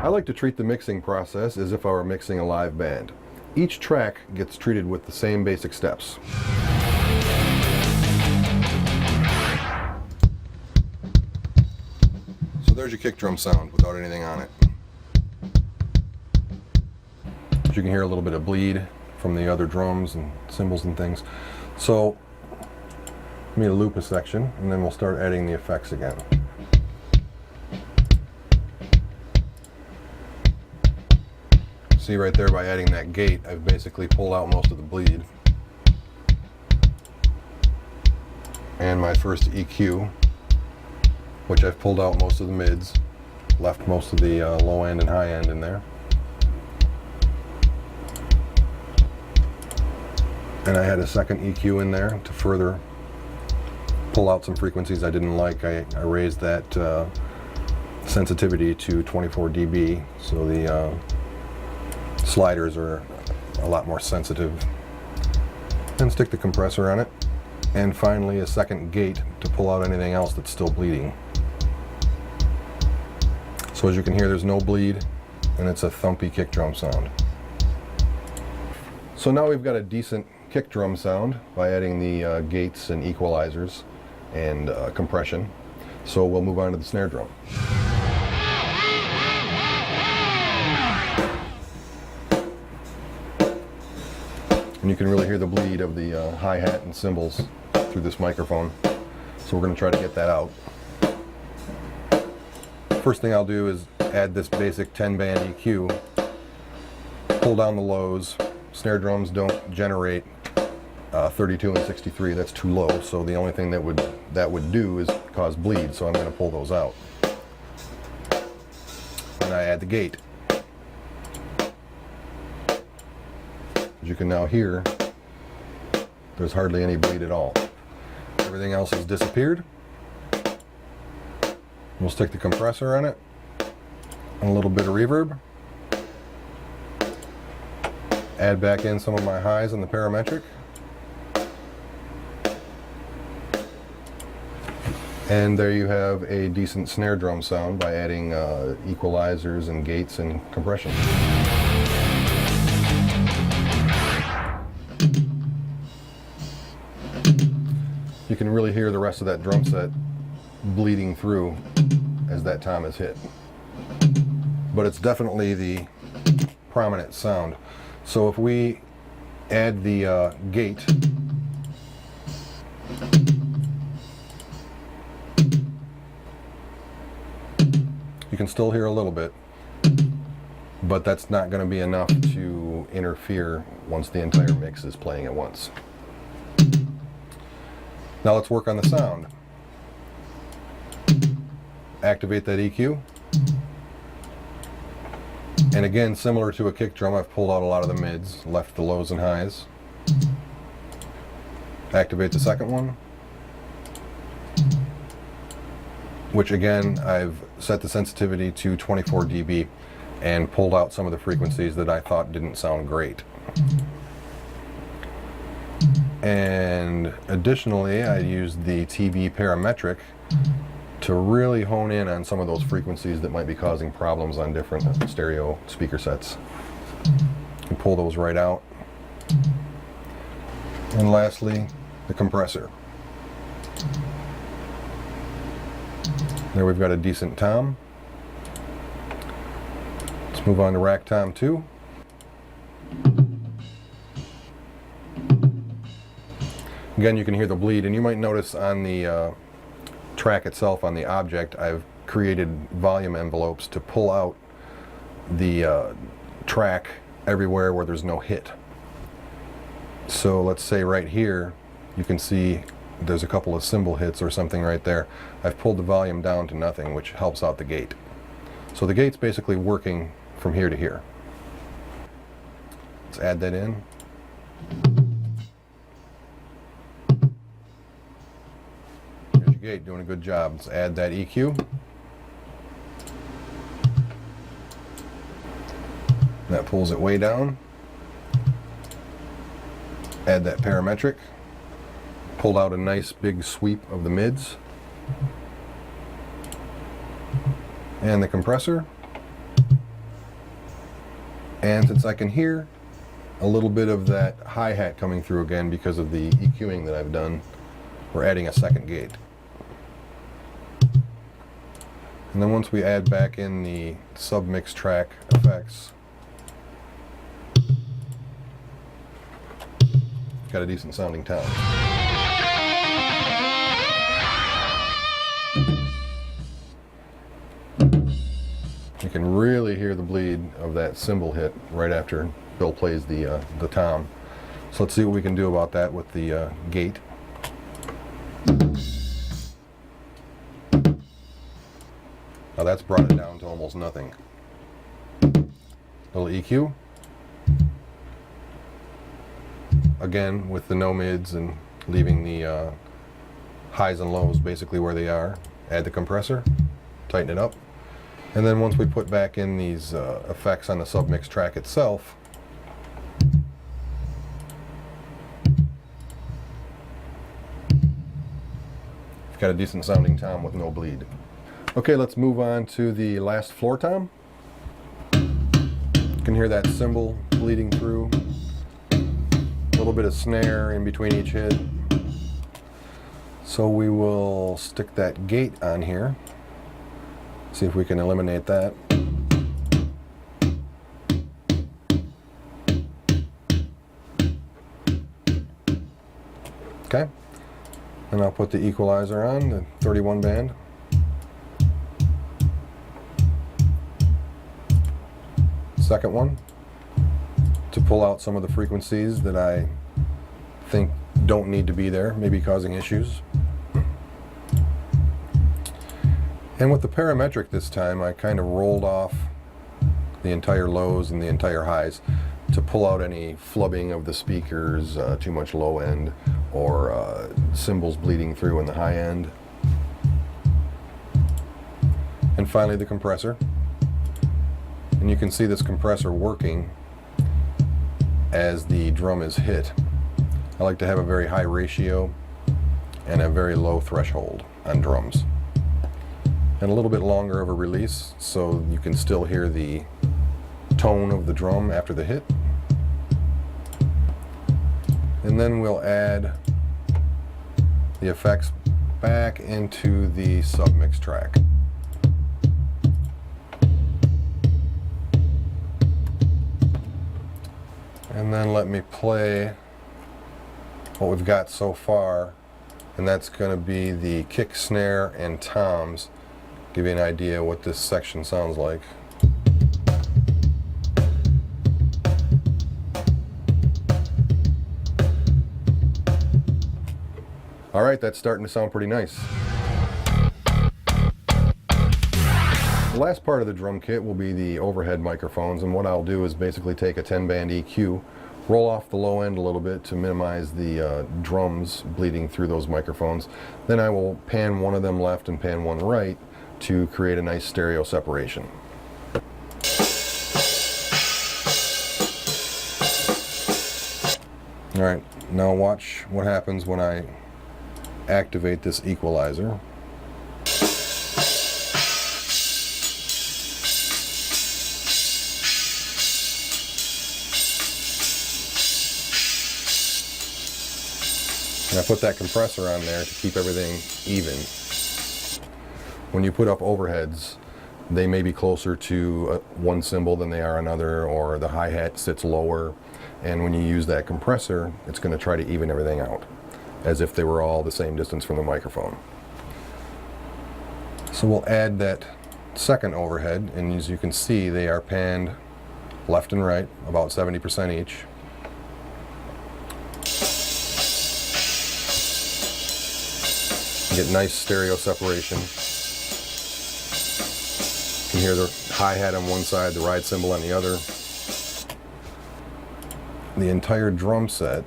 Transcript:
I like to treat the mixing process as if I were mixing a live band. Each track gets treated with the same basic steps. So there's your kick drum sound without anything on it. But you can hear a little bit of bleed from the other drums and cymbals and things. So let me loop a section and then we'll start adding the effects again. See right there, by adding that gate, I've basically pulled out most of the bleed. And my first EQ, which I've pulled out most of the mids, left most of the low end and high end in there. And I had a second EQ in there to further pull out some frequencies I didn't like. I raised that sensitivity to 24 dB, so the sliders are a lot more sensitive. And stick the compressor on it. And finally a second gate to pull out anything else that's still bleeding. So as you can hear, there's no bleed and it's a thumpy kick drum sound. So now we've got a decent kick drum sound by adding the gates and equalizers and compression. So we'll move on to the snare drum. And you can really hear the bleed of the hi-hat and cymbals through this microphone. So we're going to try to get that out. First thing I'll do is add this basic 10-band EQ, pull down the lows. Snare drums don't generate 32 and 63, that's too low, so the only thing that would do is cause bleed, so I'm going to pull those out. And I add the gate. As you can now hear, there's hardly any bleed at all. Everything else has disappeared. We'll stick the compressor on it and a little bit of reverb. Add back in some of my highs on the parametric. And there you have a decent snare drum sound by adding equalizers and gates and compression. You can really hear the rest of that drum set bleeding through as that tom is hit. But it's definitely the prominent sound. So if we add the gate, you can still hear a little bit, but that's not going to be enough to interfere once the entire mix is playing at once. Now let's work on the sound. Activate that EQ. And again, similar to a kick drum, I've pulled out a lot of the mids, left the lows and highs. Activate the second one, which again, I've set the sensitivity to 24 dB and pulled out some of the frequencies that I thought didn't sound great. And additionally, I used the TV parametric to really hone in on some of those frequencies that might be causing problems on different stereo speaker sets. And pull those right out. And lastly, the compressor. There we've got a decent tom. Let's move on to rack tom 2. Again, you can hear the bleed, and you might notice on the track itself, on the object, I've created volume envelopes to pull out the track everywhere where there's no hit. So let's say right here, you can see there's a couple of cymbal hits or something right there. I've pulled the volume down to nothing, which helps out the gate. So the gate's basically working from here to here. Let's add that in. Gate doing a good job. Let's add that EQ. That pulls it way down. Add that parametric. Pulled out a nice big sweep of the mids. And the compressor. And since I can hear a little bit of that hi-hat coming through again because of the EQing that I've done, we're adding a second gate. And then once we add back in the sub-mix track effects, got a decent sounding tom. You can really hear the bleed of that cymbal hit right after Bill plays the tom. So let's see what we can do about that with the gate. Now that's brought it down to almost nothing. Little EQ. Again, with the no mids and leaving the highs and lows basically where they are. Add the compressor, tighten it up. And then once we put back in these effects on the submix track itself, we've got a decent sounding tom with no bleed. Okay, let's move on to the last floor tom. You can hear that cymbal bleeding through. A little bit of snare in between each hit. So we will stick that gate on here. See if we can eliminate that. Okay. And I'll put the equalizer on, the 31 band. Second one, to pull out some of the frequencies that I think don't need to be there, maybe causing issues. And with the parametric this time, I kind of rolled off the entire lows and the entire highs to pull out any flubbing of the speakers, too much low end, or cymbals bleeding through in the high end. And finally the compressor. And you can see this compressor working as the drum is hit. I like to have a very high ratio and a very low threshold on drums. And a little bit longer of a release so you can still hear the tone of the drum after the hit. And then we'll add the effects back into the submix track. And then let me play what we've got so far, and that's going to be the kick, snare, and toms. Give you an idea what this section sounds like. Alright, that's starting to sound pretty nice. The last part of the drum kit will be the overhead microphones, and what I'll do is basically take a 10-band EQ, roll off the low end a little bit to minimize the drums bleeding through those microphones. Then I will pan one of them left and pan one right to create a nice stereo separation. Alright, now watch what happens when I activate this equalizer. And I put that compressor on there to keep everything even. When you put up overheads, they may be closer to one cymbal than they are another, or the hi-hat sits lower, and when you use that compressor, it's going to try to even everything out, as if they were all the same distance from the microphone. So we'll add that second overhead, and as you can see, they are panned left and right, about 70% each. You get nice stereo separation. You can hear the hi-hat on one side, the ride cymbal on the other. The entire drum set